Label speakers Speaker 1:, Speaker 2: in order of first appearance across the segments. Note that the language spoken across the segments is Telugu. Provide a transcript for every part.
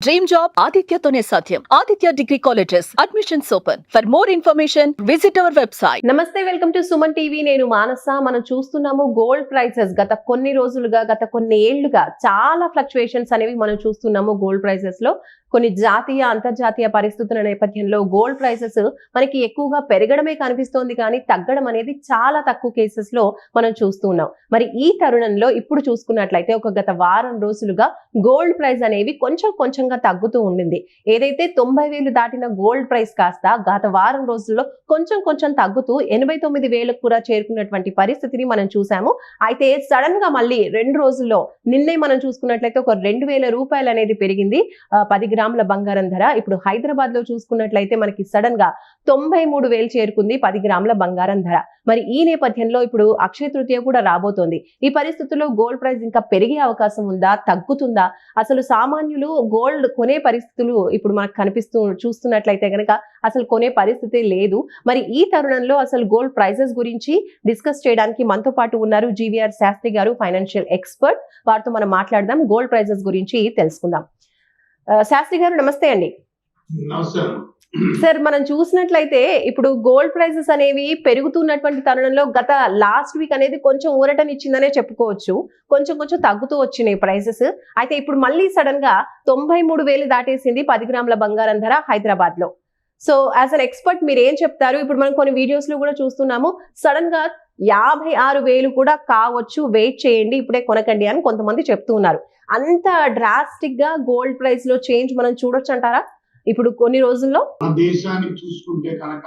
Speaker 1: డ్రీమ్ జాబ్ ఆదిత్యతోనే సాధ్యం. Aditya degree colleges admissions open. For more information visit our website.
Speaker 2: నమస్తే, వెల్కమ్ టు సుమన్ టీవీ. నేను మానస. మనం చూస్తున్నాము గోల్డ్ ప్రైసెస్ గత కొన్ని రోజులుగా, గత కొన్ని ఏళ్లుగా చాలా ఫ్లక్చుయేషన్స్ అనేవి మనం చూస్తున్నాము గోల్డ్ ప్రైసెస్ లో. కొన్ని జాతీయ అంతర్జాతీయ పరిస్థితుల నేపథ్యంలో గోల్డ్ ప్రైసెస్ మనకి ఎక్కువగా పెరగడమే కనిపిస్తోంది, కానీ తగ్గడం అనేది చాలా తక్కువ కేసెస్ లో మనం చూస్తున్నాం. మరి ఈ తరుణంలో ఇప్పుడు చూసుకున్నట్లయితే ఒక గత వారం రోజులుగా గోల్డ్ ప్రైస్ అనేవి కొంచెంగా తగ్గుతూ ఉండింది. ఏదైతే 90,000 దాటిన గోల్డ్ ప్రైస్ కాస్త గత వారం రోజుల్లో కొంచెం తగ్గుతూ 89,000 కూడా చేరుకున్నటువంటి పరిస్థితిని మనం చూసాము. అయితే సడన్ గా మళ్ళీ 2 రోజుల్లో నిన్నే మనం చూసుకున్నట్లయితే ఒక 2,000 రూపాయలు అనేది పెరిగింది 10 గ్రాముల బంగారం ధర. ఇప్పుడు హైదరాబాద్ లో చూసుకున్నట్లయితే మనకి సడన్ గా 93,000 చేరుకుంది 10 గ్రాముల బంగారం ధర. మరి ఈ నేపథ్యంలో ఇప్పుడు అక్షయ తృతీయ కూడా రాబోతోంది. ఈ పరిస్థితుల్లో గోల్డ్ ప్రైస్ ఇంకా పెరిగే అవకాశం ఉందా, తగ్గుతుందా? అసలు సామాన్యులు గోల్డ్ కొనే పరిస్థితులు ఇప్పుడు మనకు చూస్తున్నట్లయితే కనుక అసలు కొనే పరిస్థితి లేదు. మరి ఈ తరుణంలో అసలు గోల్డ్ ప్రైసెస్ గురించి డిస్కస్ చేయడానికి మనతో పాటు ఉన్నారు జీవీఆర్ శాస్త్రి గారు, ఫైనాన్షియల్ ఎక్స్పర్ట్. వారితో మనం మాట్లాడదాం, గోల్డ్ ప్రైసెస్ గురించి తెలుసుకుందాం. శాస్త్రి గారు నమస్తే అండి. సార్, మనం చూసినట్లయితే ఇప్పుడు గోల్డ్ ప్రైసెస్ అనేవి పెరుగుతున్నటువంటి తరుణంలో గత లాస్ట్ వీక్ అనేది కొంచెం ఊరటనిచ్చిందనే చెప్పుకోవచ్చు. కొంచెం తగ్గుతూ వచ్చినాయి ప్రైసెస్. అయితే ఇప్పుడు మళ్ళీ సడన్ గా 93,000 దాటేసింది 10 గ్రాముల బంగారం ధర హైదరాబాద్ లో. సో యాజ్ అన్ ఎక్స్పర్ట్ మీరు ఏం చెప్తారు? ఇప్పుడు మనం కొన్ని వీడియోస్ లో కూడా చూస్తున్నాము, సడన్ గా 56,000 కూడా కావచ్చు, వెయిట్ చేయండి, ఇప్పుడే కొనకండి అని కొంతమంది చెప్తున్నారు. అంత డ్రాస్టిక్ గా గోల్డ్ ప్రైస్ లో చేంజ్ మనం చూడొచ్చు అంటారా ఇప్పుడు కొన్ని రోజుల్లో?
Speaker 3: మన దేశానికి చూసుకుంటే కనుక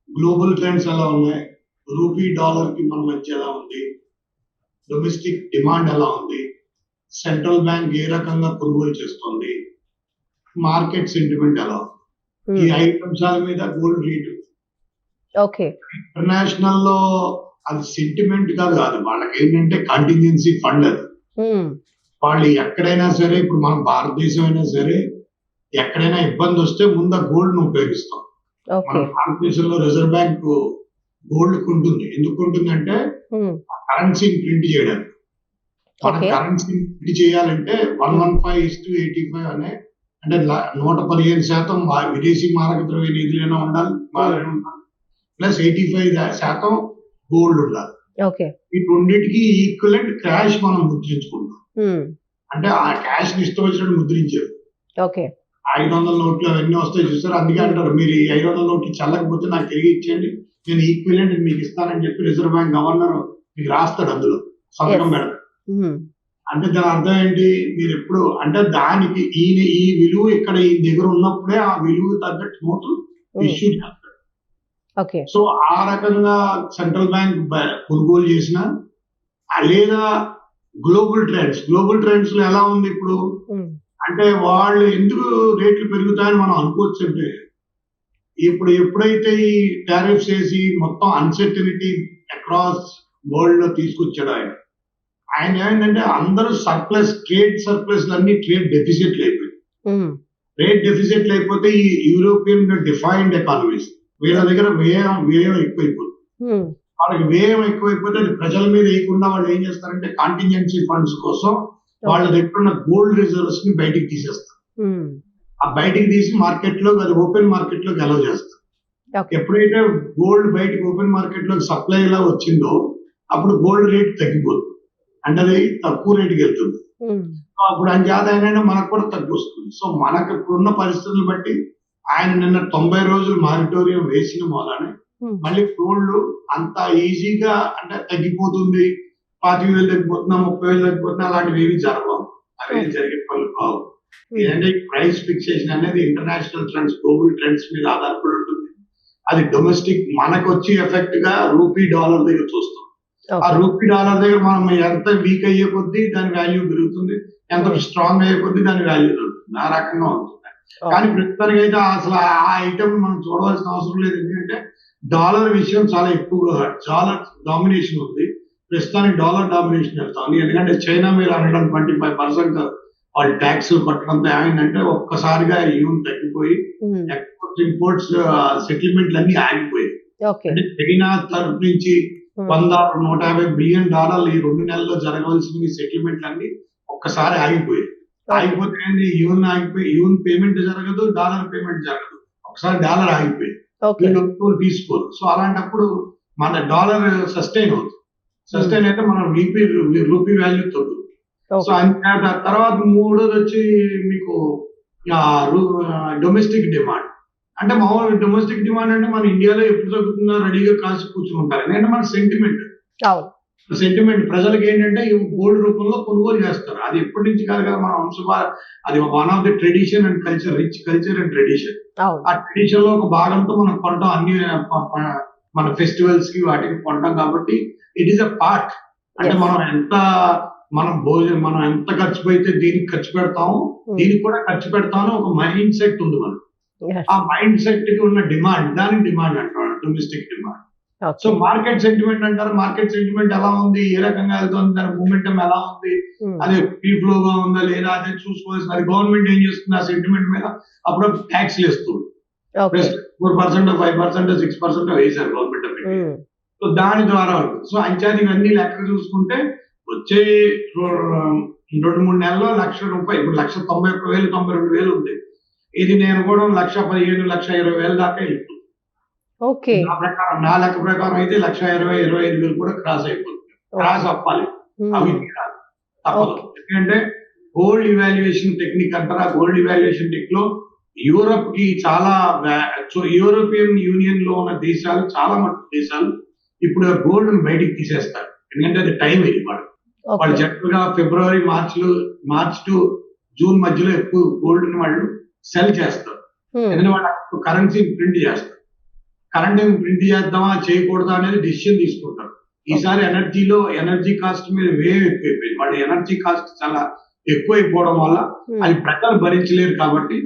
Speaker 3: గ్లోబల్ ట్రెండ్స్ ఎలా ఉన్నాయి, రూపీ డాలర్ కి మన మధ్య ఎలా ఉంది, డొమెస్టిక్ డిమాండ్ ఎలా ఉంది, సెంట్రల్ బ్యాంక్ ఏ రకంగా కొనుగోలు చేస్తుంది, మార్కెట్ సెంటిమెంట్ ఎలా ఉంది, ఈ 5 అంశాల మీద గోల్డ్ రేటు.
Speaker 2: ఓకే,
Speaker 3: ఇంటర్నేషనల్ లో అది సెంటిమెంట్ కాదు, వాళ్ళకి ఏంటంటే కంటింజెన్సీ ఫండ్. అది వాళ్ళు ఎక్కడైనా సరే, ఇప్పుడు మన భారతదేశం అయినా సరే, ఎక్కడైనా ఇబ్బంది వస్తే ముందు గోల్డ్ ను ఉపయోగిస్తాం. మన భారతదేశంలో రిజర్వ్ బ్యాంక్ గోల్డ్ ఉంటుంది. ఎందుకు ఉంటుందంటే కరెన్సీని ప్రింట్ చేయడానికి. మన కరెన్సీని ప్రింట్ చేయాలంటే 115:85 అనే, అంటే 115% విదేశీ మారక ద్రవ్య నిధులైనా ఉండాలి, ప్లస్ 85% గోల్డ్ ఉండాలి. ఈ రెండింటికి ఈక్వలెంట్ క్యాష్ మనం ముద్రించుకుంటాం. అంటే ఆ క్యాష్ ని ఇష్టం వచ్చినట్టు ముద్రించారు. 500 నోట్లు అవన్నీ వస్తాయి చూస్తారు. అందుకే అంటారు, మీరు ఈ 500 నోట్లు చల్లకపోతే నాకు తిరిగి ఇచ్చేయండి, నేను ఈక్వలెంట్ మీకు ఇస్తానని చెప్పి రిజర్వ్ బ్యాంక్ గవర్నర్ మీకు రాస్తాడు, అందులో సంతకం పెడతాడు. అంటే దాని అర్థం ఏంటి? మీరు ఎప్పుడు అంటే దానికి ఈ విలువ ఇక్కడ ఈ దగ్గర ఉన్నప్పుడే ఆ విలువ తగ్గట్టు నోట్లు ఇష్యూ చేస్తాడు. సో ఆ రకంగా సెంట్రల్ బ్యాంక్ కొనుగోలు చేసిన, లేదా గ్లోబల్ ట్రెండ్స్ లో ఎలా ఉంది ఇప్పుడు అంటే వాళ్ళు ఎందుకు రేట్లు పెరుగుతాయని మనం అనుకోవచ్చు. అంటే ఇప్పుడు ఎప్పుడైతే ఈ టారిఫ్స్ వేసి మొత్తం అన్సర్టనిటీ అక్రాస్ వరల్డ్ లో తీసుకొచ్చాడు ఆయన ఏంటంటే అందరూ ట్రేడ్ సర్ప్లస్ అన్ని ట్రేడ్ డెఫిసిట్లు అయిపోయింది. ట్రేడ్ డెఫిసిట్లు అయిపోతే ఈ యూరోపియన్ డిఫైన్డ్ ఎకానమీస్ వీళ్ళ దగ్గర వ్యయం ఎక్కువైపోతుంది. వాళ్ళకి వ్యయం ఎక్కువైపోతే అది ప్రజల మీద వేయకుండా వాళ్ళు ఏం చేస్తారంటే కాంటింజెన్సీ ఫండ్స్ కోసం వాళ్ళ దగ్గర ఉన్న గోల్డ్ రిజర్వ్స్ ని బయటికి తీసేస్తారు. ఆ బయటికి తీసి మార్కెట్ లో, అది ఓపెన్ మార్కెట్ లోకి అలౌ చేస్తారు. ఎప్పుడైతే గోల్డ్ బయటకు ఓపెన్ మార్కెట్ లోకి సప్లై ఎలా వచ్చిందో అప్పుడు గోల్డ్ రేట్ తగ్గిపోతుంది, అంటే అది తక్కువ రేటుకి వెళ్తుంది. అప్పుడు ఆయన చేత ఏంటంటే మనకు కూడా తగ్గి వస్తుంది. సో మనకు ఇప్పుడున్న పరిస్థితులను బట్టి ఆయన నిన్న 90 రోజులు మారిటోరియం వేసిన మూలానే మళ్ళీ గోల్డ్ అంత ఈజీగా అంటే తగ్గిపోతుంది, 25,000 తగ్గిపోతున్నా, 30,000 తగ్గిపోతున్నా, అలాంటివి ఏమి జరగవు. అవి జరిగే పనులు కావు. ఏంటంటే ప్రైస్ ఫిక్సేషన్ అనేది ఇంటర్నేషనల్ ట్రెండ్స్, గ్లోబల్ ట్రెండ్స్ మీద ఆధారపడి ఉంటుంది. అది డొమెస్టిక్ మనకు వచ్చి ఎఫెక్ట్ గా రూపీ డాలర్ దగ్గర చూస్తాం. ఆ రూపీ డాలర్ దగ్గర మనం ఎంత వీక్ అయ్యే కొద్దీ దాని వాల్యూ పెరుగుతుంది, ఎంత స్ట్రాంగ్ అయ్యే కొద్దీ దాని వాల్యూ పెరుగుతుంది. ఆ రకంగా ఉంటుంది. కానీ ప్రస్తుతానికి అయితే అసలు ఆ ఐటమ్ మనం చూడవలసిన అవసరం లేదు. ఎందుకంటే డాలర్ విషయం చాలా ఎక్కువగా డాలర్ డామినేషన్ ఉంది. ప్రస్తుతానికి డాలర్ డామినేషన్ వెళ్తాం. ఎందుకంటే చైనా మీద 125% వాళ్ళు ట్యాక్స్ పట్టడంతో ఏమైందంటే ఒక్కసారిగా యూన్ తగ్గిపోయి ఎక్స్పోర్ట్స్ ఇంపోర్ట్స్ సెటిల్మెంట్లు అన్ని ఆగిపోయాయి. అంటే చైనా తరఫు నుంచి $150 బిలియన్ ఈ 2 నెలల్లో జరగవలసిన సెటిల్మెంట్లు అన్ని ఒక్కసారి ఆగిపోయాయి. ఆగిపోతే యూన్ పేమెంట్ జరగదు, డాలర్ పేమెంట్ జరగదు. ఒకసారి డాలర్ ఆగిపోయింది, వీళ్ళు తీసుకోరు. సో అలాంటప్పుడు మన డాలర్ సస్టైన్ అవుతుంది. సస్టైన్ అయితే మన రూపీ వాల్యూ తగ్గుతుంది. సో తర్వాత మూడోది వచ్చి మీకు డొమెస్టిక్ డిమాండ్. అంటే మామూలు డొమెస్టిక్ డిమాండ్ అంటే మన ఇండియాలో ఎప్పుడు తగ్గుతుందో రెడీగా కాసి కూర్చుంటారు. ఎందుకంటే మన సెంటిమెంట్ ప్రజలకు ఏంటంటే గోల్డ్ రూపంలో కొనుగోలు చేస్తారు. అది ఎప్పటి నుంచి కాదు కదా, మన అది one of the tradition and culture, rich culture and tradition. ఆ ట్రెడిషన్ లో ఒక భాగంతో మనం కొంటాం, అన్ని మన ఫెస్టివల్స్ కి వాటికి కొంటాం. కాబట్టి ఇట్ ఈస్ అ పార్ట్. అంటే మనం ఎంత ఖర్చు పెడితే దీనికి ఖర్చు పెడతాము, దీనికి కూడా ఖర్చు పెడతాము, ఒక మైండ్ సెట్ ఉంది మనకు. ఆ మైండ్ సెట్ కి ఉన్న డిమాండ్, దానికి డిమాండ్ అంటారు, domestic demand. So market sentiment అంటారు. మార్కెట్ సెంటిమెంట్ ఎలా ఉంది, ఏ రకంగా వెళ్తుంది, దాని మూమెంటం ఎలా ఉంది, అది ఫ్రీ ఫ్లోగా ఉందా లేదా, అదే చూసుకోవాల్సింది. అది గవర్నమెంట్ ఏం చేస్తుంది, ఆ సెంటిమెంట్ మీద అప్పుడు ట్యాక్స్లు ఇస్తుంది. 4%, 5%, 6% వేశారు గవర్నమెంట్ ఆఫ్ ఇండియా. సో దాని ద్వారా ఉంటుంది. సో అంచాది ఇవన్నీ లెక్క చూసుకుంటే వచ్చే 2-3 నెలల్లో ₹1,00,000, ఇప్పుడు 1,91,000, 92,000 ఉంది. ఇది నేను కూడా 1,15,000, 1,20,000 దాకా వెళ్తుంది. నా లెక్క ప్రకారం అయితే 1,20,000, 25,000 కూడా క్రాస్ అయిపోతుంది. క్రాస్ అవ్వాలి, అవి తప్పదు. ఎందుకంటే గోల్డ్ ఇవాల్యుయేషన్ టెక్నిక్ అంటారు. ఆ గోల్డ్ ఇవాల్యుయేషన్ టెక్నిక్ లో యూరోప్ కి చాలా, యూరోపియన్ యూనియన్ లో ఉన్న దేశాలు, చాలా మటుకు దేశాలు ఇప్పుడు గోల్డ్ ను బయటికి తీసేస్తారు. ఎందుకంటే అది టైం ఇది. వాళ్ళు జనరల్ గా ఫిబ్రవరి, మార్చ్ టు జూన్ మధ్యలో ఎక్కువ గోల్డ్ ని వాళ్ళు సెల్ చేస్తారు. ఎందుకంటే వాళ్ళు కరెన్సీని ప్రింట్ చేస్తారు. కరెంట్ ప్రింట్ చేద్దామా చేయకూడదా అనేది డిసిషన్ తీసుకుంటారు. ఈసారి ఎనర్జీ కాస్ట్ మీద ఎక్కువైపోయింది. వాడి ఎనర్జీ కాస్ట్ చాలా ఎక్కువైపోవడం వల్ల అది ప్రజలు భరించలేరు. కాబట్టి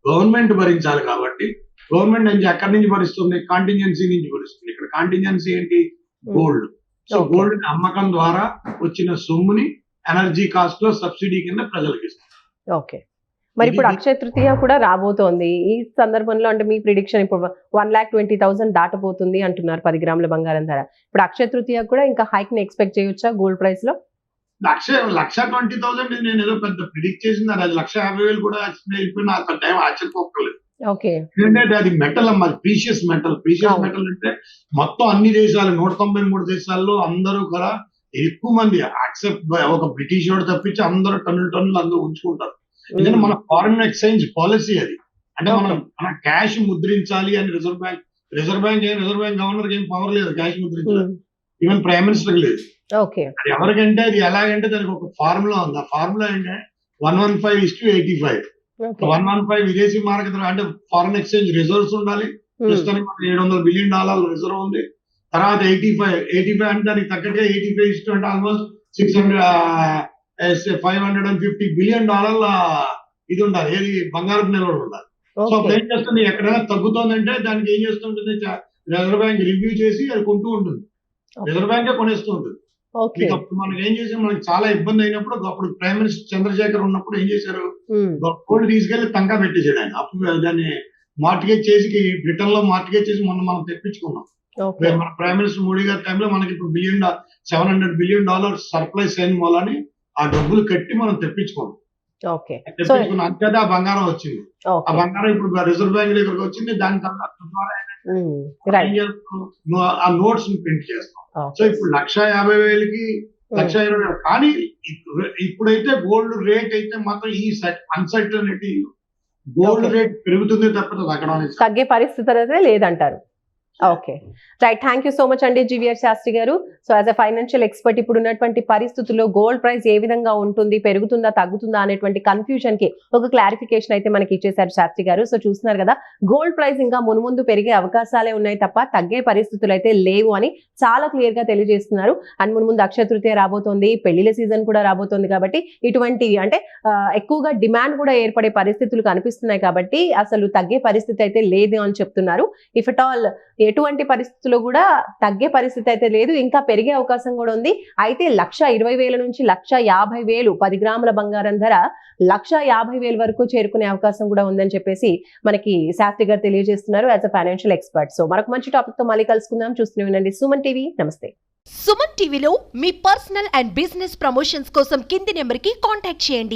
Speaker 3: గవర్నమెంట్ భరించాలి. కాబట్టి గవర్నమెంట్ ఎక్కడి నుంచి భరిస్తుంది, కాంటింజెన్సీ నుంచి భరిస్తుంది. ఇక్కడ కాంటింజెన్సీ ఏంటి, గోల్డ్. సో గోల్డ్ అమ్మకం ద్వారా వచ్చిన సొమ్ముని ఎనర్జీ కాస్ట్ లో సబ్సిడీ కింద ప్రజలకు ఇస్తారు.
Speaker 2: ఓకే, మరి ఇప్పుడు అక్షయ తృతీయ కూడా రాబోతోంది. ఈ సందర్భంలో అంటే మీ ప్రిడిక్షన్ ఇప్పుడు 1,20,000 దాటబోతుంది అంటున్నారు 10 గ్రాముల బంగారం ధర. ఇప్పుడు అక్షయ తృతీయ కూడా ఇంకా హైక్ ని ఎక్స్పెక్ట్ చేయొచ్చా గోల్డ్ ప్రైస్ లో?
Speaker 3: 1,20,000 నేను ఏదో పెద్ద ప్రిడిక్ట్ చేసింది, అది 1,50,000 కూడా వెళ్ళిపోయిన టైం ఆశ్చర్యపోకలేదు. ఎందుకంటే అది మెటల్ అమ్మా, ప్రీషియస్ మెటల్. అంటే మొత్తం అన్ని దేశాలు 193 దేశాల్లో అందరూ కూడా ఎక్కువ మంది యాక్సెప్ట్, ఒక బ్రిటిష్ వాడు తప్పించి అందరూ టన్నులు అందరూ ఉంచుకుంటారు. ఎందుకంటే మన ఫారిన్ ఎక్స్చేంజ్ పాలసీ అది. అంటే మన క్యాష్ ముద్రించాలి అని రిజర్వ్ బ్యాంక్ గవర్నర్ ఏం పవర్ లేదు క్యాష్ ముద్రించాలి. ఈవెన్ ప్రైమ్ మినిస్టర్ లేదు. అది ఎవరికంటే అది ఎలాగంటే దానికి ఒక ఫార్ములా ఉంది. ఆ ఫార్ములా ఏంటంటే 115:85. 115 విదేశీ మార్కెట్ అంటే ఫారిన్ ఎక్స్చేంజ్ రిజర్వ్స్ ఉండాలి. ప్రస్తుతానికి మనకి $700 బిలియన్ రిజర్వ్ ఉంది. తర్వాత 85 అంటే దానికి తగ్గట్టుగా 85 అంటే ఆల్మోస్ట్ 550 బిలియన్ డాలర్ల ఇది ఉండాలి. ఏది బంగారపు నిల్వలు ఉండాలి. సో అప్పుడు ఏం చేస్తుంది, ఎక్కడైనా తగ్గుతోందంటే దానికి ఏం చేస్తుంటుంది, రిజర్వ్ బ్యాంక్ రివ్యూ చేసి అది కొంటూ ఉంటుంది. రిజర్వ్ బ్యాంకే కొనేస్తూ ఉంటుంది. అప్పుడు మనకి ఏం చేసాం, మనకి చాలా ఇబ్బంది అయినప్పుడు అప్పుడు ప్రైమ్ మినిస్టర్ చంద్రశేఖర్ ఉన్నప్పుడు ఏం చేశారు, గోల్డ్ తీసుకెళ్లి తనఖా పెట్టేసాడు ఆయన. అప్పుడు దాన్ని మార్టిగేజ్ చేసి బ్రిటన్ లో మార్టిగేజ్ చేసి మనం తెప్పించుకున్నాం. మన ప్రైమ్ మినిస్టర్ మోడీ గారి టైంలో మనకి ఇప్పుడు $700 బిలియన్ సర్ప్లైస్ అయిన మూలని ఆ డబ్బులు కట్టి మనం తెప్పించుకున్నాం. అంతే ఆ బంగారం వచ్చింది. ఆ బంగారం ఇప్పుడు రిజర్వ్ బ్యాంక్ దగ్గరకు వచ్చింది. దాని ద్వారా ఆ నోట్స్ ప్రింట్ చేస్తాం. సో ఇప్పుడు 1,50,000కి 1,20,000. కానీ ఇప్పుడైతే గోల్డ్ రేట్ అయితే మాత్రం ఈ అన్సర్టనిటీ, గోల్డ్ రేట్ పెరుగుతుంది తప్ప
Speaker 2: తగ్గే పరిస్థితి అయితే లేదంటారు. Okay, right. Thank you so much అండి జీవీఆర్ శాస్త్రి గారు. So as a financial expert, ఇప్పుడు ఉన్నటువంటి పరిస్థితుల్లో గోల్డ్ ప్రైస్ ఏ విధంగా ఉంటుంది, పెరుగుతుందా తగ్గుతుందా అనేటువంటి కన్ఫ్యూజన్ కి ఒక క్లారిఫికేషన్ అయితే మనకి ఇచ్చేశారు శాస్త్రి గారు. సో చూస్తున్నారు కదా, గోల్డ్ ప్రైస్ ఇంకా మున్ముందు పెరిగే అవకాశాలే ఉన్నాయి తప్ప తగ్గే పరిస్థితులు అయితే లేవు అని చాలా క్లియర్ గా తెలియజేస్తున్నారు. అండ్ మున్ముందు అక్షయ తృతీయ రాబోతోంది, పెళ్లిళ్ళ సీజన్ కూడా రాబోతోంది. కాబట్టి ఇటువంటి అంటే ఎక్కువగా డిమాండ్ కూడా ఏర్పడే పరిస్థితులు కనిపిస్తున్నాయి. కాబట్టి అసలు తగ్గే పరిస్థితి అయితే లేదు అని చెప్తున్నారు. ఇఫ్ అట్ ఆల్ ఎటువంటి పరిస్థితుల్లో కూడా తగ్గే పరిస్థితి అయితే లేదు, ఇంకా పెరిగే అవకాశం కూడా ఉంది. అయితే 1,20,000 నుంచి 1,50,000 10 గ్రాముల బంగారం ధర 1,50,000 వరకు చేరుకునే అవకాశం కూడా ఉందని చెప్పేసి మనకి శాస్త్రి గారు తెలియజేస్తున్నారు as a financial expert. So మరొక మంచి టాపిక్ తో మళ్ళీ కలుసుకుందాం. చూస్తూనే ఉండండి సుమన్ టీవీ. నమస్తే.
Speaker 4: సుమన్ టీవీలో మీ పర్సనల్ అండ్ బిజినెస్ ప్రమోషన్స్ కోసం కింది నెంబర్ కి కాంటాక్ట్ చేయండి.